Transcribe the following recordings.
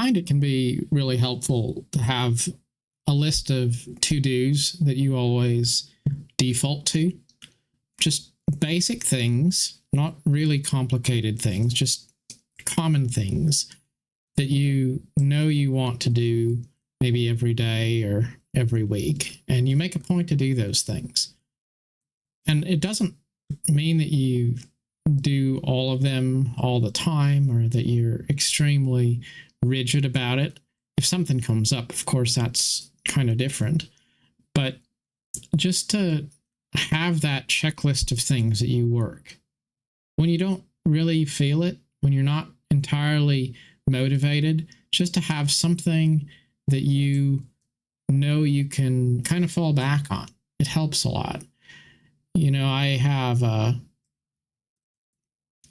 find it can be really helpful to have a list of to-dos that you always default to. Just basic things, not really complicated things, just common things that you know you want to do maybe every day or every week. And you make a point to do those things. And it doesn't mean that you do all of them all the time or that you're extremely rigid about it. If something comes up, of course, that's kind of different. But just to have that checklist of things that you work. When you don't really feel it, when you're not entirely motivated, just to have something that you know you can kind of fall back on. It helps a lot. You know, I have a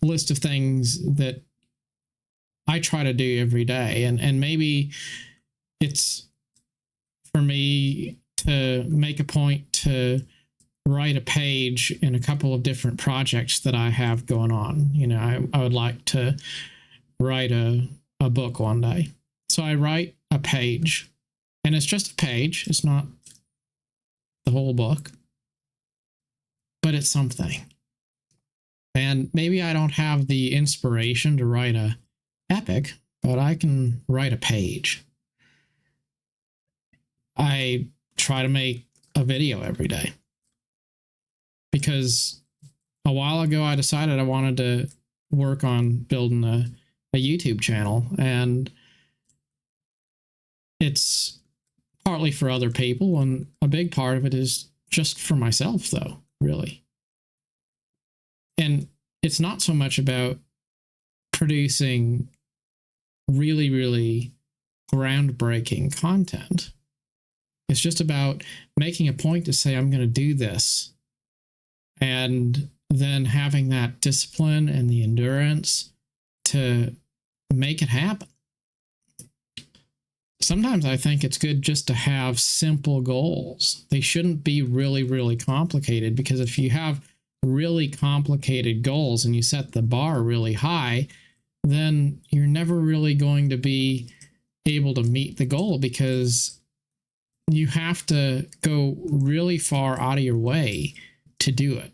list of things that I try to do every day. And maybe it's for me to make a point to write a page in a couple of different projects that I have going on. You know, I would like to write a book one day. So I write a page, and it's just a page. It's not the whole book, but it's something. And maybe I don't have the inspiration to write a epic, but I can write a page. I try to make a video every day because a while ago I decided I wanted to work on building a YouTube channel, and it's partly for other people, and a big part of it is just for myself, though, really. And it's not so much about producing really, really groundbreaking content. It's just about making a point to say, I'm going to do this. And then having that discipline and the endurance to make it happen. Sometimes I think it's good just to have simple goals. They shouldn't be really, really complicated, because if you have really complicated goals and you set the bar really high, then you're never really going to be able to meet the goal, because you have to go really far out of your way to do it.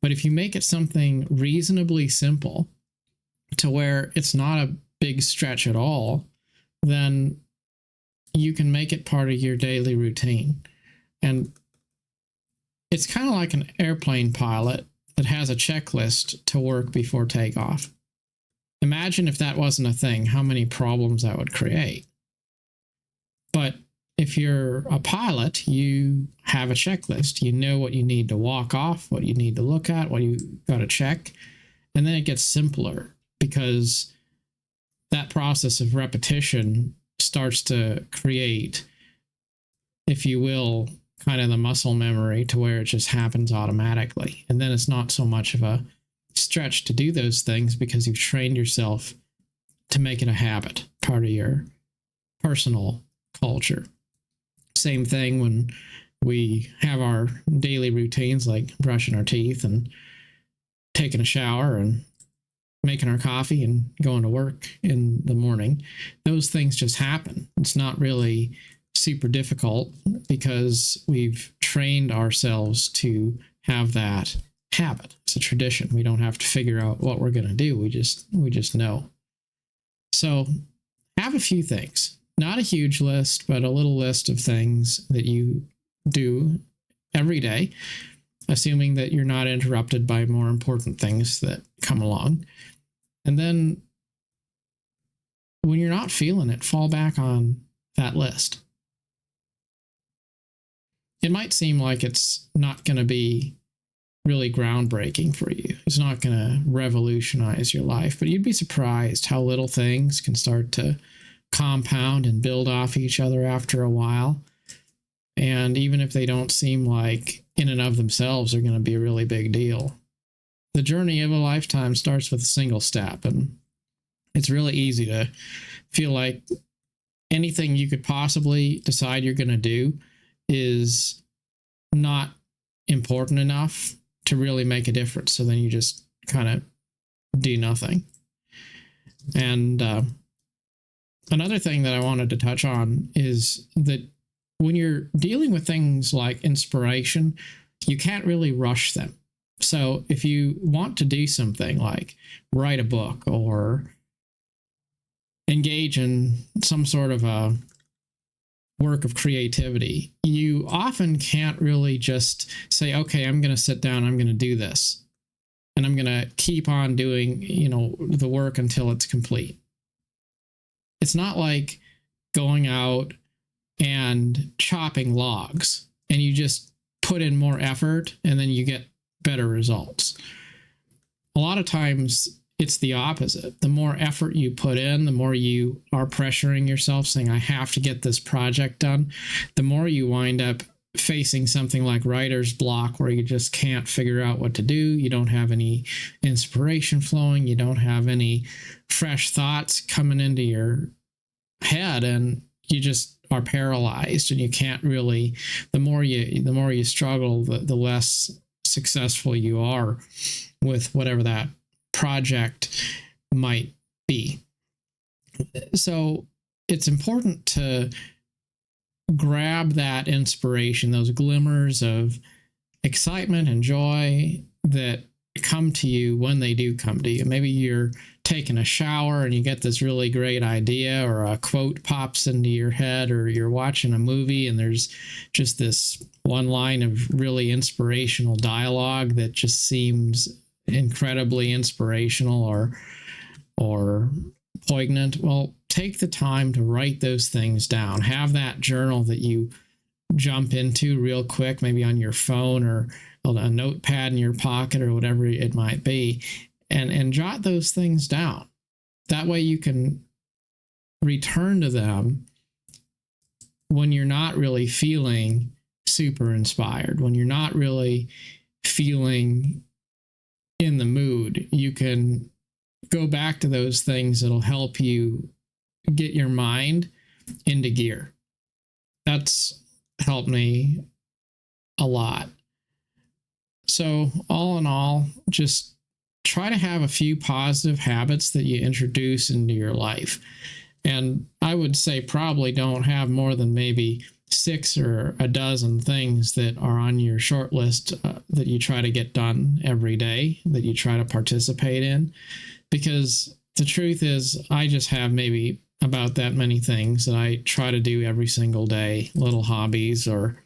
But if you make it something reasonably simple to where it's not a big stretch at all, then you can make it part of your daily routine. And it's kind of like an airplane pilot that has a checklist to work before takeoff. Imagine if that wasn't a thing, how many problems that would create. But if you're a pilot, you have a checklist. You know what you need to walk off, what you need to look at, what you got to check. And then it gets simpler, because that process of repetition starts to create, if you will, kind of the muscle memory to where it just happens automatically. And then it's not so much of a stretch to do those things, because you've trained yourself to make it a habit, part of your personal culture. Same thing when we have our daily routines, like brushing our teeth and taking a shower and making our coffee and going to work in the morning. Those things just happen. It's not really super difficult, because we've trained ourselves to have that habit. It's a tradition. We don't have to figure out what we're going to do. We just know. So have a few things, not a huge list, but a little list of things that you do every day, assuming that you're not interrupted by more important things that come along. And then when you're not feeling it, fall back on that list. It might seem like it's not going to be really groundbreaking for you. It's not going to revolutionize your life, but you'd be surprised how little things can start to compound and build off each other after a while. And even if they don't seem like in and of themselves are going to be a really big deal, the journey of a lifetime starts with a single step. And it's really easy to feel like anything you could possibly decide you're going to do is not important enough to really make a difference. So then you just kind of do nothing. And Another thing that I wanted to touch on is that when you're dealing with things like inspiration, you can't really rush them. So if you want to do something like write a book or engage in some sort of a work of creativity, you often can't really just say, okay, I'm going to sit down, I'm going to do this, and I'm going to keep on doing, the work until it's complete. It's not like going out and chopping logs and you just put in more effort and then you get better results. A lot of times it's the opposite. The more effort you put in, the more you are pressuring yourself, saying, I have to get this project done, the more you wind up facing something like writer's block, where you just can't figure out what to do. You don't have any inspiration flowing. You don't have any fresh thoughts coming into your head, and you just are paralyzed, and you can't really, the more you struggle, the less successful you are with whatever that project might be. So it's important to grab that inspiration, those glimmers of excitement and joy that come to you when they do come to you. Maybe you're taking a shower and you get this really great idea, or a quote pops into your head, or you're watching a movie and there's just this one line of really inspirational dialogue that just seems incredibly inspirational or poignant. Well, take the time to write those things down. Have that journal that you jump into real quick, maybe on your phone or a notepad in your pocket or whatever it might be, and jot those things down. That way you can return to them when you're not really feeling super inspired, when you're not really feeling in the mood. You can go back to those things that'll help you get your mind into gear. That's helped me a lot. So all in all, just try to have a few positive habits that you introduce into your life. And I would say probably don't have more than maybe 6 or a dozen things that are on your short list that you try to get done every day, that you try to participate in. Because the truth is, I just have maybe about that many things that I try to do every single day, little hobbies or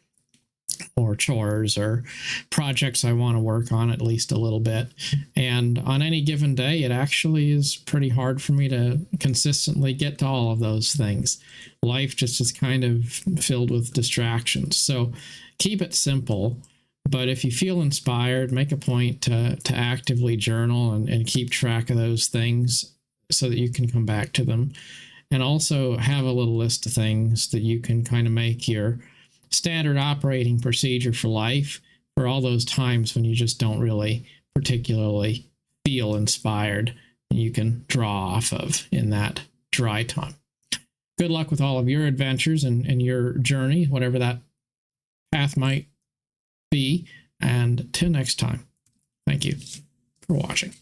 chores or projects I want to work on at least a little bit. And on any given day, it actually is pretty hard for me to consistently get to all of those things. Life just is kind of filled with distractions. So keep it simple. But if you feel inspired, make a point to actively journal and keep track of those things so that you can come back to them. And also have a little list of things that you can kind of make your standard operating procedure for life, for all those times when you just don't really particularly feel inspired, and you can draw off of in that dry time. Good luck with all of your adventures and your journey, whatever that path might be. And till next time, thank you for watching.